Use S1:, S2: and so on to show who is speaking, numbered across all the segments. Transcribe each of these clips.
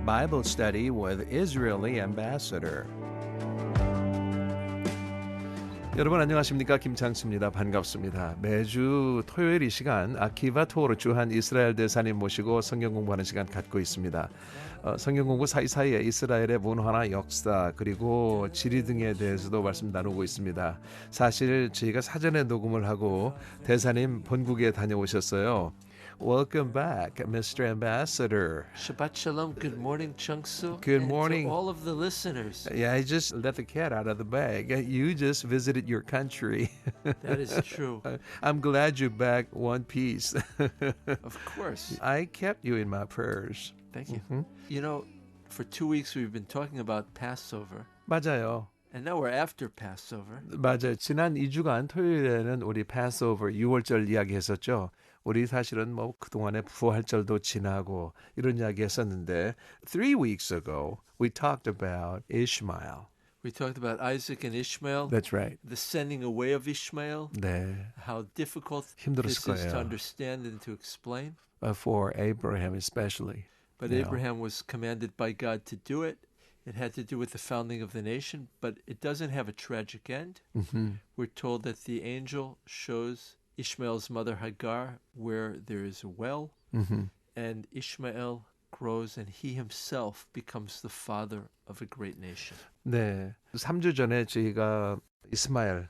S1: Bible study with Israeli ambassador. 여러분 안녕하십니까? 김창수입니다. 반갑습니다. 매주 토요일 이 시간 아키바 투어로 주한 이스라엘 대사님 모시고 성경 공부하는 시간 갖고 있습니다. 성경 공부 사이사이에 이스라엘의 문화나 역사 그리고 지리 등에 대해서도 말씀 나누고 있습니다. 사실 저희가 사전에 녹음을 하고 대사님 본국에 다녀오셨어요. Welcome back, Mr. Ambassador.
S2: Shabbat Shalom. Good morning, Chungsu.
S1: Good
S2: and
S1: morning.
S2: to all of the listeners.
S1: Yeah, I just let the cat out of the bag. You just visited your country.
S2: That is true.
S1: I'm glad you're back one piece.
S2: Of course.
S1: I kept you in my prayers.
S2: Thank you. You know, for 2 weeks we've been talking about Passover.
S1: 맞아요.
S2: And now we're after Passover.
S1: 맞아요. 지난 2주간 토요일에는 우리 Passover 6월절 이야기했었죠. 우리 사실은 뭐 그동안에 부활절도 지나고 이런 이야기 했었는데 3 weeks ago we talked about Ishmael.
S2: We talked about Isaac and Ishmael.
S1: That's right.
S2: The sending away of Ishmael.
S1: 네.
S2: How difficult
S1: 힘들었을
S2: this is
S1: 거예요.
S2: to understand and to explain.
S1: For Abraham especially.
S2: But
S1: Yeah.
S2: Abraham was commanded by God to do it. It had to do with the founding of the nation, but it doesn't have a tragic end. We're told that the angel shows Ishmael's mother Hagar where there is a well, and Ishmael grows and he himself becomes the father of a great nation.
S1: 네. 3주 전에 저희가 이스마엘,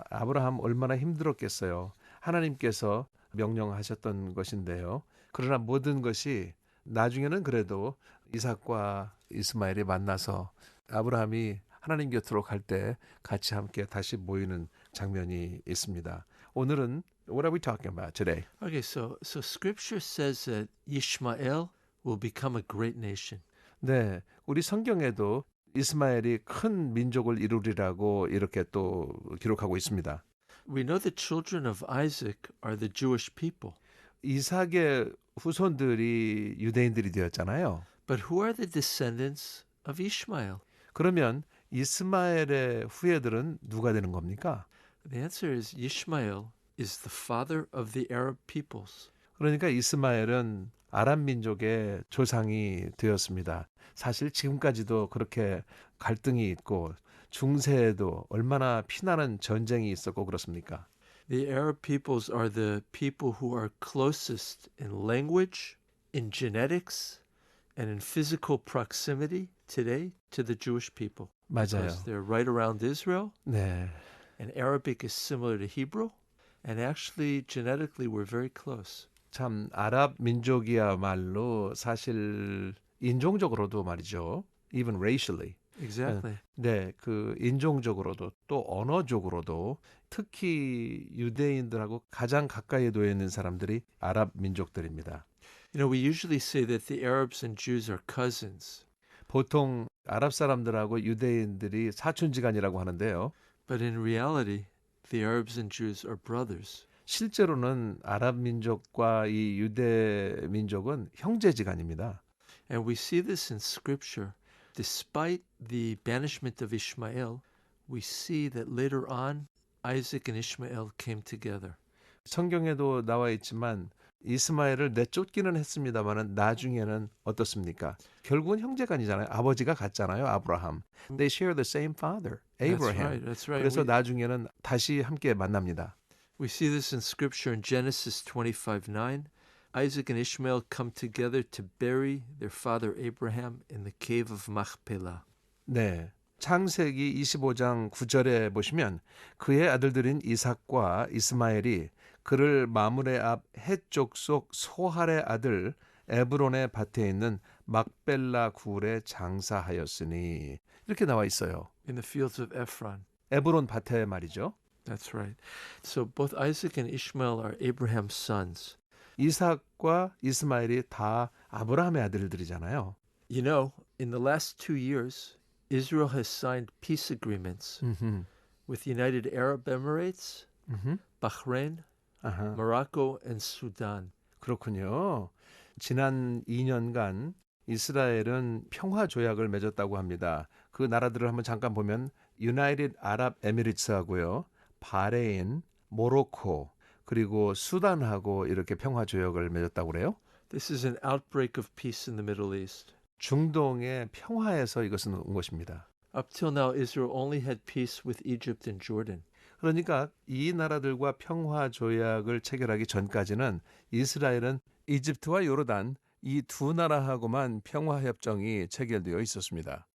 S1: 아브라함 얼마나 힘들었겠어요. 하나님께서 명령하셨던 것인데요. 그러나 모든 것이 나중에는 그래도 이삭과 이스마엘이 만나서 아브라함이 하나님 곁으로 갈 때 같이 함께 다시 모이는 장면이 있습니다. 오늘은 what are we talking about today?
S2: Okay, so Scripture says that Ishmael will become a great nation.
S1: 네, 우리 성경에도 이스마엘이 큰 민족을 이루리라고 이렇게 또 기록하고 있습니다.
S2: We know the children of Isaac are the Jewish people.
S1: 이삭의 후손들이 유대인들이 되었잖아요.
S2: But who are the descendants of Ishmael?
S1: 그러면 이스마엘의 후예들은 누가 되는 겁니까?
S2: The answer is Ishmael is the father of the Arab peoples.
S1: 그러니까 이스마엘은 아람 민족의 조상이 되었습니다. 사실 지금까지도 그렇게 갈등이 있고 중세에도 얼마나 피나는 전쟁이 있었고 그렇습니까?
S2: The Arab peoples are the people who are closest in language, in genetics, and in physical proximity today to the Jewish people.
S1: 맞아요.
S2: Because they're right around Israel,
S1: 네.
S2: and Arabic is similar to Hebrew, and actually genetically we're very close.
S1: 참 아랍 민족이야말로 사실 인종적으로도 말이죠. Even racially.
S2: Exactly.
S1: 네, 그 인종적으로도 또 언어적으로도 특히 유대인들하고 가장 가까이 놓여 있는 사람들이 아랍 민족들입니다.
S2: You know, we usually say that the Arabs and Jews are cousins.
S1: 보통 아랍 사람들하고 유대인들이 사촌지간이라고 하는데요.
S2: But in reality, the Arabs and Jews are brothers.
S1: 실제로는 아랍 민족과 이 유대 민족은 형제지간입니다.
S2: And we see this in Scripture. Despite the banishment of Ishmael, we see that later on, Isaac and Ishmael came together.
S1: 성경에도 나와 있지만 이스마엘을 내쫓기는 했습니다마는 나중에는 어떻습니까? 결국은 형제간이잖아요. 아버지가 같잖아요. 아브라함. They share the same father, Abraham.
S2: That's right.
S1: 그래서 나중에는 다시 함께 만납니다.
S2: We see this in Scripture in Genesis 25:9. Isaac and Ishmael come together to bury their father Abraham in the cave of Machpelah.
S1: 네. 창세기 25장 9절에 보시면 그의 아들들인 이삭과 이스마엘이 그를 마므레 앞 해쪽 속 소할의 아들 에브론의 밭에 있는 막벨라 굴에 장사하였으니 이렇게 나와 있어요.
S2: In the fields of Ephron.
S1: 에브론 밭에 말이죠.
S2: That's right. So both Isaac and Ishmael are Abraham's sons.
S1: 이삭과 이스마엘이 다 아브라함의 아들들이잖아요.
S2: You know, in the last 2 years, Israel has signed peace agreements with the United Arab Emirates, Bahrain, Morocco, and Sudan.
S1: 그렇군요. 지난 2년간 이스라엘은 평화 조약을 맺었다고 합니다. 그 나라들을 한번 잠깐 보면 유나이티드 아랍 에미리트스하고요. 바레인, 모로코, 그리고 수단하고 이렇게 평화 조약을 맺었다고 그래요?
S2: This is an outbreak of peace in the Middle East.
S1: 중동의 평화에서 이것은 온 것입니다.
S2: Up till now, Israel only had peace with Egypt and Jordan.
S1: 그러니까 이 나라들과 평화 조약을 체결하기 전까지는 이스라엘은 이집트와 요르단 이 두 나라하고만 평화 협정이 체결되어 있었습니다.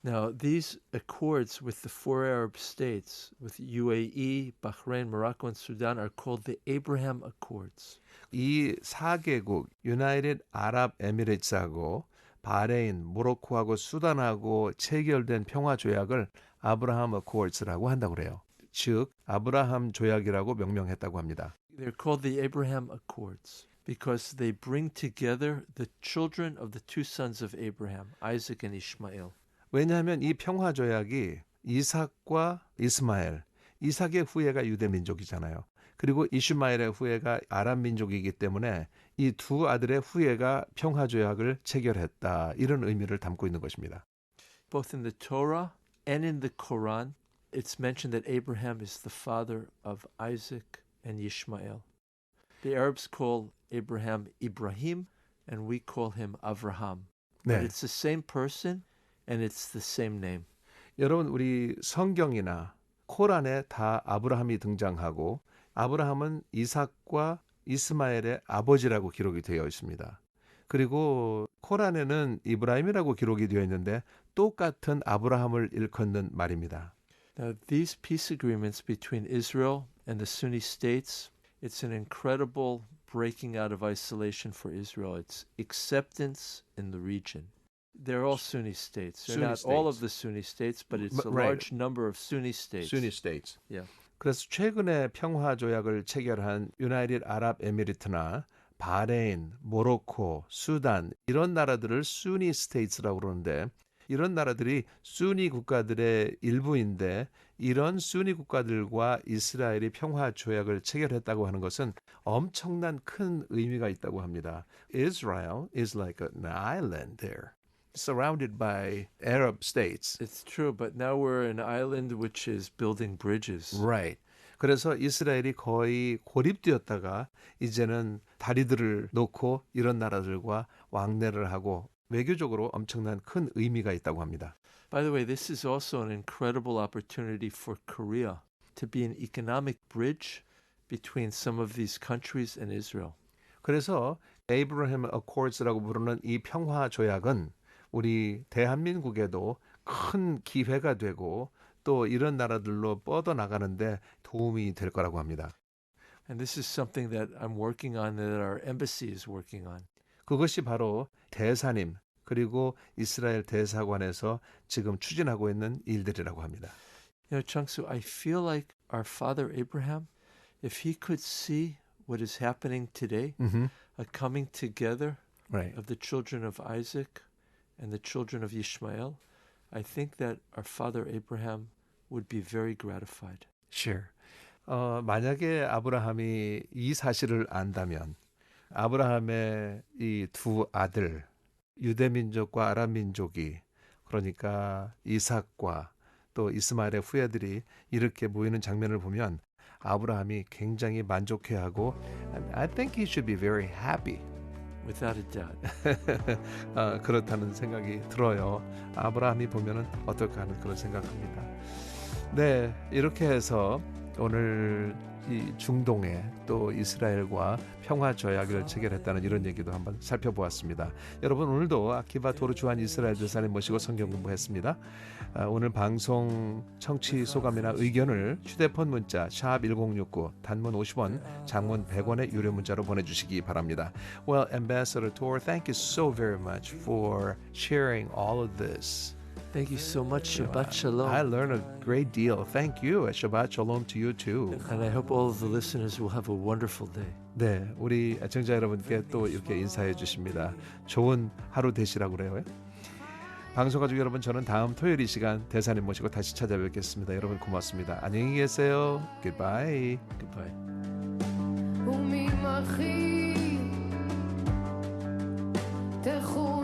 S2: Now, these accords with the four Arab states, with UAE, Bahrain, Morocco, and Sudan, are called the Abraham Accords.
S1: 이 4개국 유나이티드 아랍 에미레이트하고 바레인, 모로코하고 수단하고 체결된 평화 조약을 아브라함 어코드스라고 한다고 그래요. 즉 아브라함 조약이라고 명명했다고 합니다.
S2: They're called the Abraham Accords because they bring together the children of the two sons of Abraham, Isaac and Ishmael.
S1: 왜냐하면 이 평화 조약이 이삭과 이스마엘, 이삭의 후예가 유대 민족이잖아요. 그리고 이슈마엘의 후예가 아람 민족이기 때문에 이 두 아들의 후예가 평화 조약을 체결했다. 이런 의미를 담고 있는 것입니다.
S2: Both in the Torah and in the Quran, it's mentioned that Abraham is the father of Isaac and Ishmael. The Arabs call Abraham Ibrahim, and we call him Avraham. But
S1: 네.
S2: it's the same person, and it's the same name.
S1: 여러분 우리 성경이나 코란에 다 아브라함이 등장하고 아브라함은 이삭과 이스마엘의 아버지라고 기록이 되어 있습니다. 그리고 코란에는 이브라임이라고 기록이 되어 있는데 똑같은 아브라함을 일컫는 말입니다.
S2: Now, these peace agreements between Israel and the Sunni states, it's an incredible breaking out of isolation for Israel. It's acceptance in the region. They're all Sunni states. They're
S1: Sunni
S2: not all of
S1: states.
S2: the Sunni states, but it's a
S1: Right.
S2: large number of Sunni states.
S1: Sunni states.
S2: Yeah.
S1: 그래서 최근에 평화 조약을 체결한 유나이티드 아랍 에미리트나 바레인, 모로코, 수단 이런 나라들을 수니 스테이츠라고 그러는데 이런 나라들이 수니 국가들의 일부인데 이런 수니 국가들과 이스라엘이 평화 조약을 체결했다고 하는 것은 엄청난 큰 의미가 있다고 합니다. Israel is like an island there, surrounded by Arab states.
S2: It's true, but now we're an island which is building bridges.
S1: Right. 그래서 이스라엘이 거의 고립되었다가 이제는 다리들을 놓고 이런 나라들과 왕래를 하고 외교적으로 엄청난 큰 의미가 있다고 합니다.
S2: By the way, this is also an incredible opportunity for Korea to be an economic bridge between some of these countries and Israel.
S1: 그래서 에이브라햄 어코드스라고 부르는 이 평화 조약은 우리 대한민국에도 큰 기회가 되고 또 이런 나라들로 뻗어나가는데 도움이 될 거라고 합니다.
S2: And this is something that I'm working on, that our embassy is working on.
S1: 그것이 바로 대사님 그리고 이스라엘 대사관에서 지금 추진하고 있는 일들이라고 합니다.
S2: You know, Changsu, I feel like our father Abraham, if he could see what is happening today, a coming together
S1: Right.
S2: of the children of Isaac and the children of Ishmael, I think that our father Abraham would be very gratified.
S1: Sure. 만약에 아브라함이 이 사실을 안다면 아브라함의 이 두 아들 유대 민족과 아랍 민족이 그러니까 이삭과 또 이스마엘의 후예들이 이렇게 모이는 장면을 보면 아브라함이 굉장히 만족해하고 I think he should be very happy.
S2: Without a doubt.
S1: 그렇다는 생각이 들어요. 아브라함이 보면은 어떨까 하는 그런 생각합니다. 네, 이렇게 해서 오늘 이 중동에 또 이스라엘과 평화 조약을 체결했다는 이런 얘기도 한번 살펴보았습니다. 여러분 오늘도 아키바 도르주한 이스라엘 대사님 모시고 성경 공부했습니다. 오늘 방송 청취 소감이나 의견을 휴대폰 문자 샵 1069 단문 50원 장문 100원의 유료 문자로 보내주시기 바랍니다. Well, Ambassador Tor, thank you so very much for sharing all of this.
S2: Thank you so much. Shabbat Shalom.
S1: I learned a great deal. Thank you. Shabbat Shalom to you too.
S2: And I hope all of the listeners will have a wonderful day.
S1: 네, 우리 애청자 여러분께 또 이렇게 인사해 주십니다. 좋은 하루 되시라고 그래요. 방송 가족 여러분, 저는 다음 토요일 이 시간 대사님 모시고 다시 찾아뵙겠습니다. 여러분 고맙습니다. 안녕히 계세요. Goodbye.
S2: Goodbye.
S3: וממחי תחו